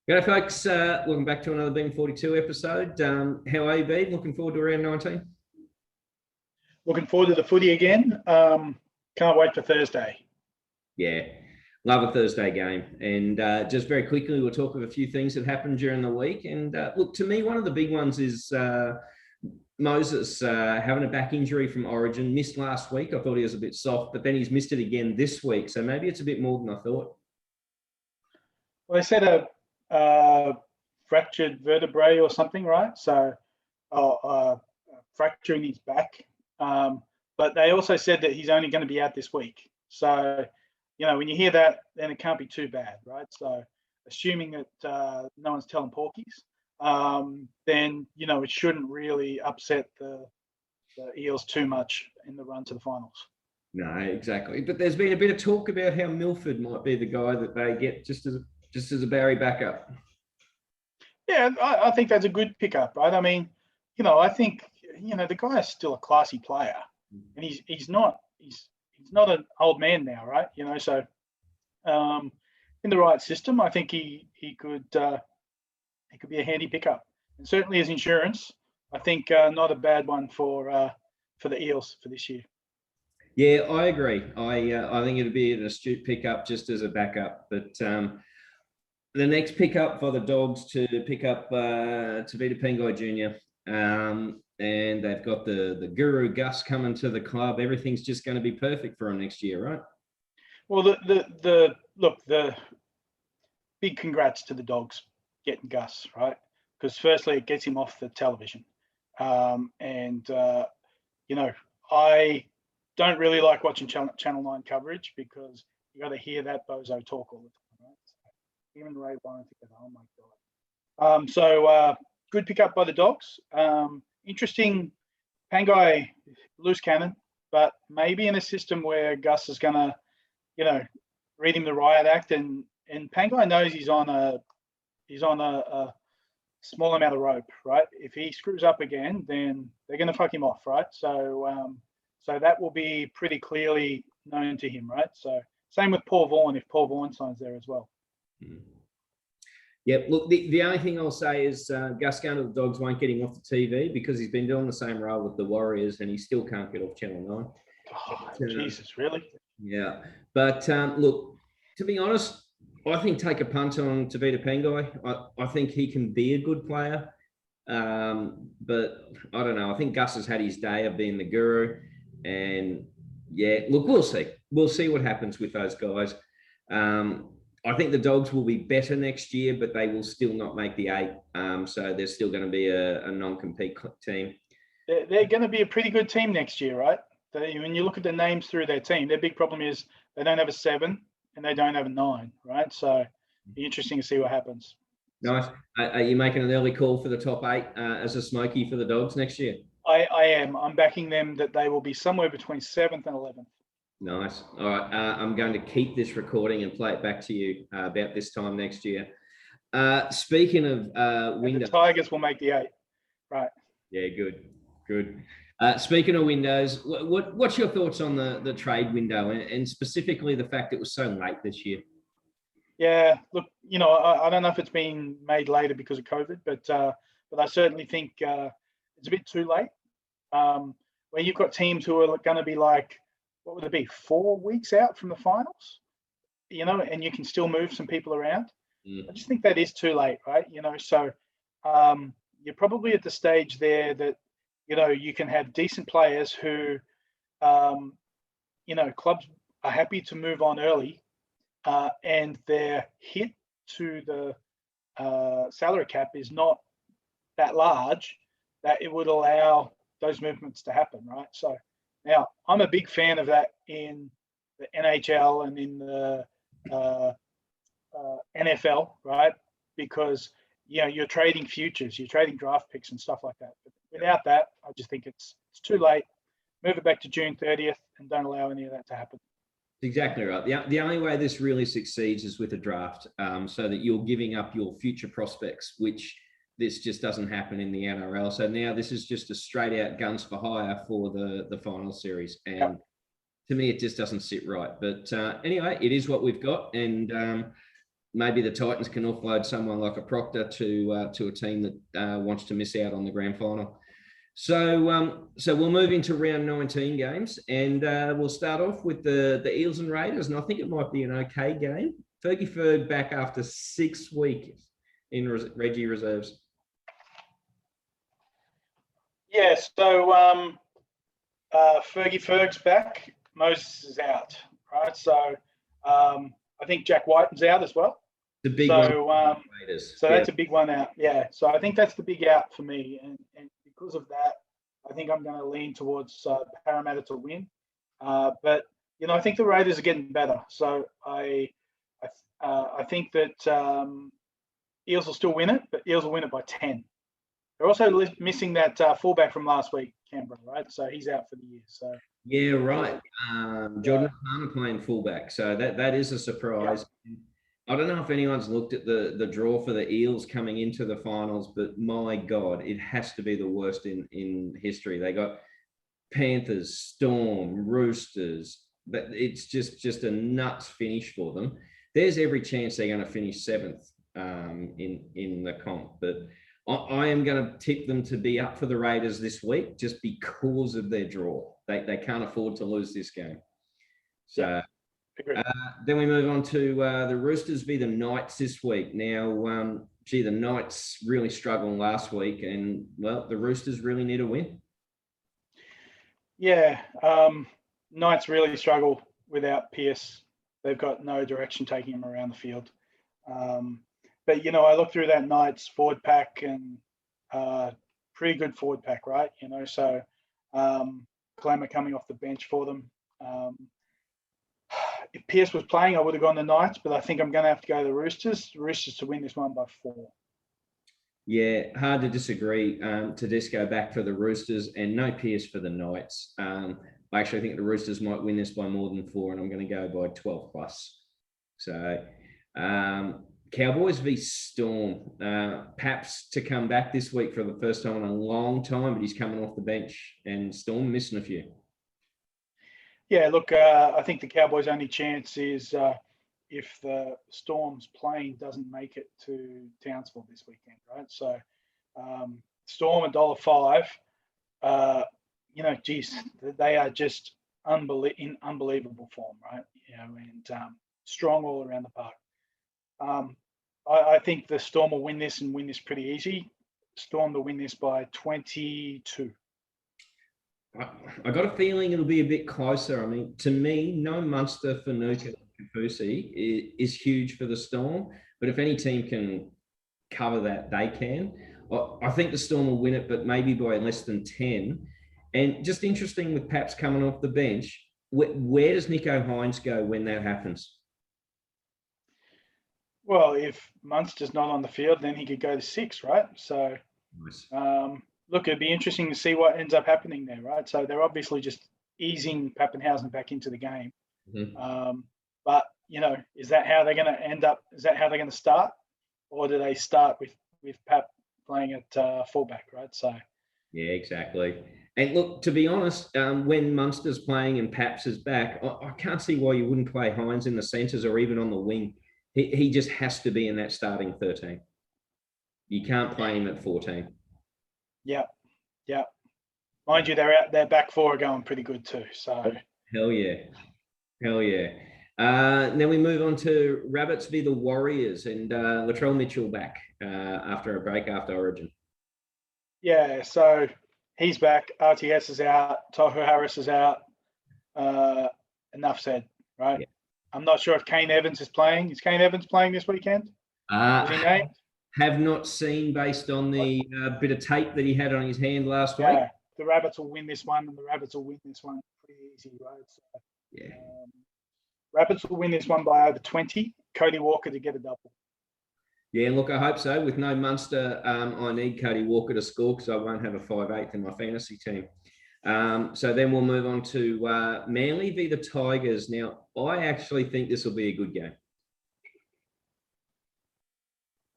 G'day, folks. Welcome back to another Beam 42 episode. How are you, Beam? Looking forward to round 19? Looking forward to the footy again. Can't wait for Thursday. Yeah, love a Thursday game. And just very quickly, we'll talk of a few things that happened during the week. And look, to me, one of the big ones is Moses having a back injury from Origin. Missed last week. I thought he was a bit soft, but then he's missed it again this week. So maybe it's a bit more than I thought. Well, they said a fractured vertebrae or something, right? So fracturing his back. But they also said that he's only going to be out this week. So, when you hear that, then it can't be too bad, right? So assuming that no one's telling porkies, then, it shouldn't really upset the Eels too much in the run to the finals. No, exactly. But there's been a bit of talk about how Milford might be the guy that they get just as a Barry backup. Yeah, I think that's a good pickup, right? I mean, I think the guy is still a classy player, and he's not an old man now, right? So in the right system, I think he could be a handy pickup, and certainly as insurance, I think not a bad one for the Eels for this year. Yeah, I agree. I think it'd be an astute pickup just as a backup, but. The next pickup for the Dogs to pick up Tavita Pengai Jr. And they've got the Guru Gus coming to the club. Everything's just going to be perfect for him next year, right? Well, the big congrats to the Dogs getting Gus, right? Because firstly, it gets him off the television, and I don't really like watching Channel 9 coverage because you got to hear that bozo talk all the time. Even Ray Warren, oh my god! So good pickup by the Dogs. Interesting, Pangai loose cannon, but maybe in a system where Gus is gonna, read him the riot act, and Pangai knows he's on a small amount of rope, right? If he screws up again, then they're gonna fuck him off, right? So that will be pretty clearly known to him, right? So same with Paul Vaughan if Paul Vaughan signs there as well. Yep. Look, the only thing I'll say is Gus going to the Dogs won't get him off the TV because he's been doing the same role with the Warriors and he still can't get off Channel 9. Oh, Jesus, really? Yeah. But look, to be honest, I think take a punt on Tavita Pengai. I think he can be a good player. But I don't know. I think Gus has had his day of being the guru. And yeah, look, we'll see. We'll see what happens with those guys. I think the Dogs will be better next year, but they will still not make the 8. So there's still going to be a non-compete team. They're going to be a pretty good team next year, right? When you look at the names through their team, their big problem is they don't have a 7 and they don't have a 9, right? So it'll be interesting to see what happens. Nice. Are you making an early call for the top 8 as a smoky for the Dogs next year? I am. I'm backing them that they will be somewhere between 7th and 11th. Nice. All right. I'm going to keep this recording and play it back to you about this time next year. Speaking of windows, the Tigers will make the 8. Right. Yeah, good. Speaking of windows, what's your thoughts on the trade window and specifically the fact it was so late this year? Yeah, look, I don't know if it's been made later because of COVID, but I certainly think it's a bit too late. Where you've got teams who are going to be like, what would it be, 4 weeks out from the finals, and you can still move some people around. I just think that is too late, right? So you're probably at the stage there that, you can have decent players who, clubs are happy to move on early and their hit to the salary cap is not that large that it would allow those movements to happen, right? So now, I'm a big fan of that in the NHL and in the NFL, right? Because you're trading futures, you're trading draft picks and stuff like that. But without that, I just think it's too late. Move it back to June 30th and don't allow any of that to happen. Exactly right. The only way this really succeeds is with a draft, so that you're giving up your future prospects, which this just doesn't happen in the NRL. So now this is just a straight out guns for hire for the final series. And to me, it just doesn't sit right. But anyway, it is what we've got. And maybe the Titans can offload someone like a Proctor to a team that wants to miss out on the grand final. So we'll move into round 19 games, and we'll start off with the Eels and Raiders, and I think it might be an okay game. Fergie Ferg back after 6 weeks in Reggie reserves. Yeah, so Fergie Ferg's back. Moses is out, right? So I think Jack Whiten's out as well. The big one. So that's a big one out. Yeah. So I think that's the big out for me, and because of that, I think I'm going to lean towards Parramatta to win. But I think the Raiders are getting better. So I think that Eels will still win it, but Eels will win it by 10. They're also missing that fullback from last week, Canberra, right? So he's out for the year. So yeah, right. Jordan Palmer playing fullback, so that is a surprise. Yeah. I don't know if anyone's looked at the draw for the Eels coming into the finals, but my God, it has to be the worst in history. They got Panthers, Storm, Roosters. But it's just a nuts finish for them. There's every chance they're going to finish 7th in the comp, but I am going to tip them to be up for the Raiders this week just because of their draw. They can't afford to lose this game. So then we move on to the Roosters v the Knights this week. Now, the Knights really struggled last week, and, well, the Roosters really need a win. Yeah, Knights really struggle without Pearce. They've got no direction taking him around the field. But, I look through that Knights forward pack and pretty good forward pack, right? So Glamour coming off the bench for them. If Pearce was playing, I would have gone the Knights, but I think I'm going to have to go the Roosters. The Roosters to win this one by 4. Yeah, hard to disagree. Tedesco back for the Roosters and no Pearce for the Knights. I actually think the Roosters might win this by more than 4, and I'm going to go by 12 plus. So Cowboys v Storm. Paps to come back this week for the first time in a long time, but he's coming off the bench, and Storm missing a few. Yeah, look, I think the Cowboys' only chance is if the Storm's plane doesn't make it to Townsville this weekend, right? So Storm $1.05, geez, they are just in unbelievable form, right? And strong all around the park. I think the Storm will win this and win this pretty easy. Storm to win this by 22. I got a feeling it'll be a bit closer. I mean, to me, no Munster, Fanuka, Kafusi is huge for the Storm. But if any team can cover that, they can. I think the Storm will win it, but maybe by less than 10. And just interesting with Paps coming off the bench, where does Nico Hines go when that happens? Well, if Munster's not on the field, then he could go to 6, right? So, nice. Look, it'd be interesting to see what ends up happening there, right? So they're obviously just easing Pappenhausen back into the game. Mm-hmm. But, is that how they're going to end up? Is that how they're going to start? Or do they start with Pap playing at fullback, right? So, yeah, exactly. And look, to be honest, when Munster's playing and Paps is back, I can't see why you wouldn't play Hines in the centres or even on the wing. He just has to be in that starting 13. You can't play him at 14. Yeah. Mind you, their back 4 are going pretty good too. So hell yeah. Then we move on to Rabbits v the Warriors, and Latrell Mitchell back after a break after Origin. Yeah, so he's back. RTS is out. Tohu Harris is out. Enough said, right? Yeah. I'm not sure if Kane Evans is playing. Is Kane Evans playing this weekend? Was he named? Have not seen based on the bit of tape that he had on his hand last week. The Rabbits will win this one, and the Rabbits will win this one pretty easy, right? So, yeah. Rabbits will win this one by over 20. Cody Walker to get a double. Yeah, look, I hope so. With no Munster, I need Cody Walker to score because I won't have a 5/8 in my fantasy team. So then we'll move on to Manly v the Tigers. Now, I actually think this will be a good game.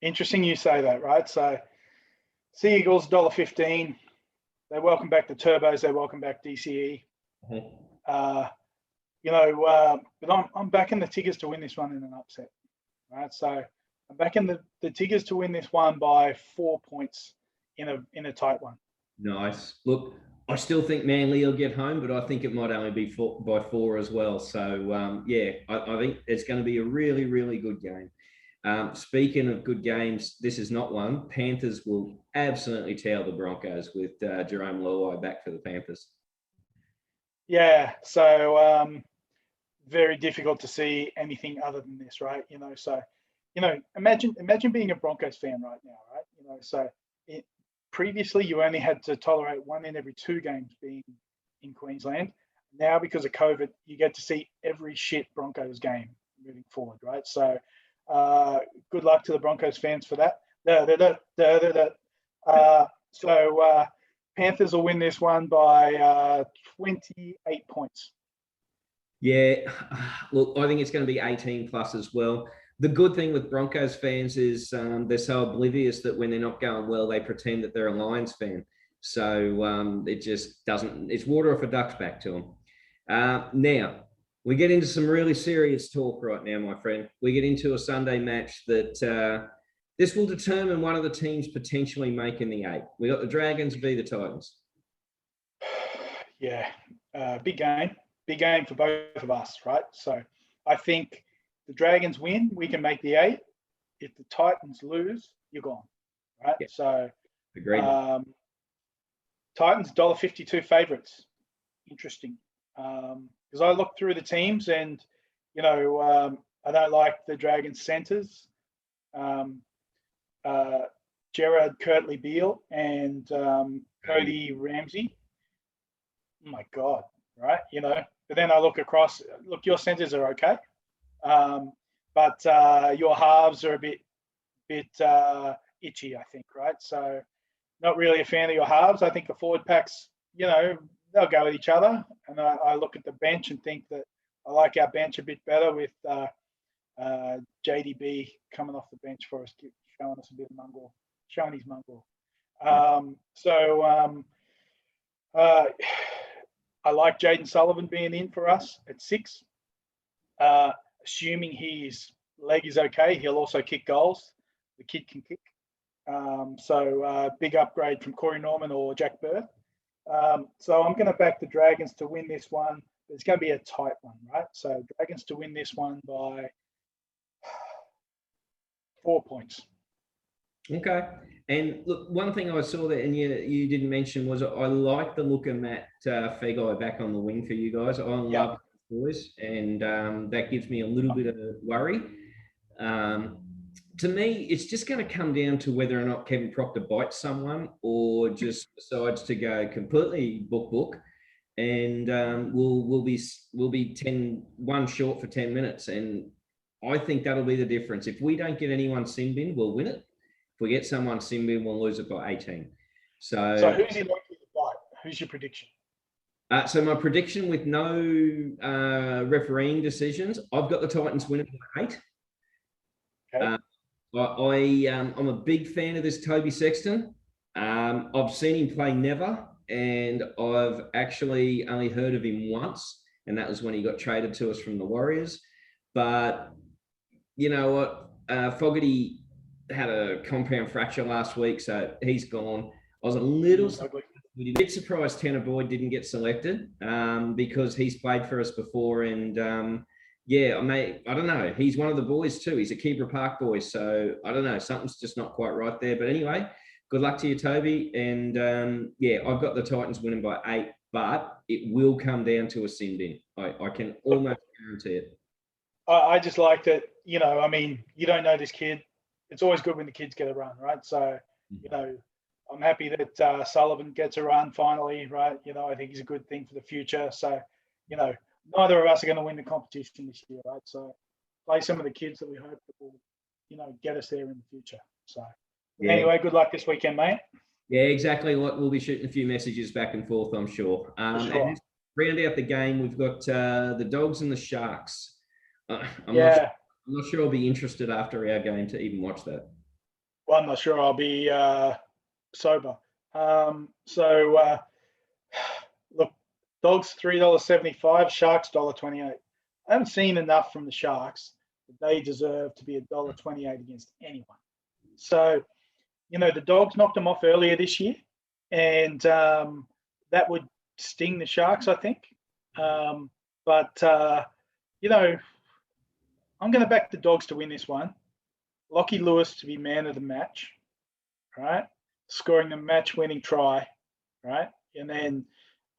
Interesting you say that, right? So, Sea Eagles, $1.15. They welcome back the Turbos. They welcome back DCE. Mm-hmm. But I'm backing the Tigers to win this one in an upset. right? So I'm backing the Tigers to win this one by 4 points in a tight one. Nice. Look, I still think Manly will get home, but I think it might only be by 4 as well. So, yeah, I think it's going to be a really, really good game. Speaking of good games, this is not one. Panthers will absolutely tail the Broncos with Jerome Luai back for the Panthers. Yeah, so very difficult to see anything other than this, right? So imagine being a Broncos fan right now, right? So previously you only had to tolerate 1 in every 2 games being in Queensland. Now, because of COVID, you get to see every shit Broncos game moving forward, right? So good luck to the Broncos fans for that. So Panthers will win this one by 28 points. Yeah, look, I think it's going to be 18 plus as well. The good thing with Broncos fans is they're so oblivious that when they're not going well, they pretend that they're a Lions fan. So it just doesn't, it's water off a duck's back to them. Now, we get into some really serious talk right now, my friend. We get into a Sunday match that this will determine one of the teams potentially making the 8. We got the Dragons v the Titans. Yeah, big game for both of us, right? So I think the Dragons win, we can make the 8. If the Titans lose, you're gone, right? Yeah. So agreed. Titans $1.52 favourites. Interesting, because I looked through the teams and I don't like the Dragons centres. Gerard Kirtley Beale and Cody Ramsey. Oh my God, right? But then I look across. Look, your centres are okay, but your halves are a bit itchy, I think, right? So not really a fan of your halves. I think the forward packs, they'll go with each other. And I look at the bench and think that I like our bench a bit better with JDB coming off the bench for us, showing us a bit of mongrel, showing his mongrel. I like Jaden Sullivan being in for us at 6. Assuming his leg is okay, he'll also kick goals. The kid can kick. Big upgrade from Corey Norman or Jack Bird. So I'm going to back the Dragons to win this one. It's going to be a tight one, right? So Dragons to win this one by 4 points. Okay. And look, one thing I saw that, and you didn't mention, was I like the look of Matt Fegai back on the wing for you guys. I love the boys, and that gives me a little bit of worry. To me, it's just going to come down to whether or not Kevin Proctor bites someone or just decides to go completely book, and we'll be 1 short for 10 minutes. And I think that'll be the difference. If we don't get anyone sin bin, we'll win it. If we get someone sin bin, we'll lose it by 18. So who's he likely to bite? Who's your prediction? So my prediction with no refereeing decisions, I've got the Titans winning by 8. Okay. I'm a big fan of this Toby Sexton. I've seen him play never, and I've actually only heard of him once, and that was when he got traded to us from the Warriors. But you know what? Fogarty had a compound fracture last week, so he's gone. I was a bit surprised Tanner Boyd didn't get selected because he's played for us before, and I don't know. He's one of the boys too. He's a Keebra Park boy, so I don't know. Something's just not quite right there. But anyway, good luck to you, Toby. And I've got the Titans winning by 8, but it will come down to a sin bin. I can almost guarantee it. I just like that. You don't know this kid. It's always good when the kids get a run, right? So, I'm happy that Sullivan gets a run finally, right? I think he's a good thing for the future. So, neither of us are going to win the competition this year, right? So, play some of the kids that we hope that will, get us there in the future. So, Anyway, good luck this weekend, mate. Yeah, exactly. We'll be shooting a few messages back and forth, I'm sure. For sure. And round out the game, we've got the Dogs and the Sharks. I'm not sure I'll be interested after our game to even watch that. Well, I'm not sure I'll be sober. Look, Dogs $3.75, Sharks $1.28. I haven't seen enough from the Sharks they deserve to be $1.28 against anyone. So, the Dogs knocked them off earlier this year, and that would sting the Sharks, I think. But I'm going to back the Dogs to win this one. Lockie Lewis to be man of the match, right? Scoring the match-winning try, right? And then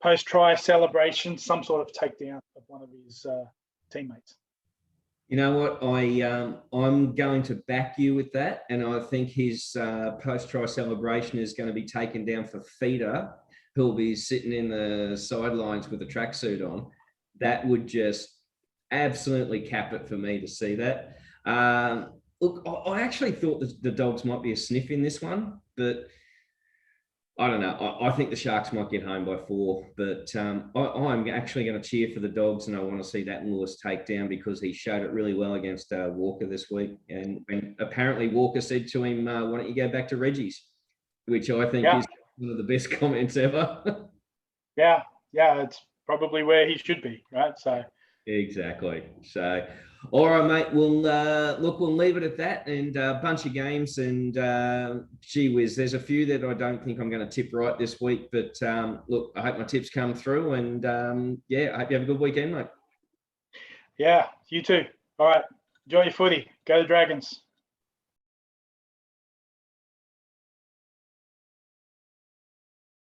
post-try celebration, some sort of takedown of one of his teammates. You know what? I'm going to back you with that, and I think his post-try celebration is going to be taken down for Feeder, who'll be sitting in the sidelines with a tracksuit on. That would just absolutely cap it for me to see that. Look, I actually thought that the Dogs might be a sniff in this one, but I don't know. I think the Sharks might get home by 4, but I'm actually going to cheer for the Dogs, and I want to see that Lewis take down because he showed it really well against Walker this week. And apparently Walker said to him, why don't you go back to Reggie's, which I think is one of the best comments ever. Yeah, it's probably where he should be, right? So exactly. So, all right, mate. We'll leave it at that, and a bunch of games. And gee whiz, there's a few that I don't think I'm going to tip right this week. But look, I hope my tips come through, and I hope you have a good weekend, mate. Yeah, you too. All right, enjoy your footy. Go the Dragons.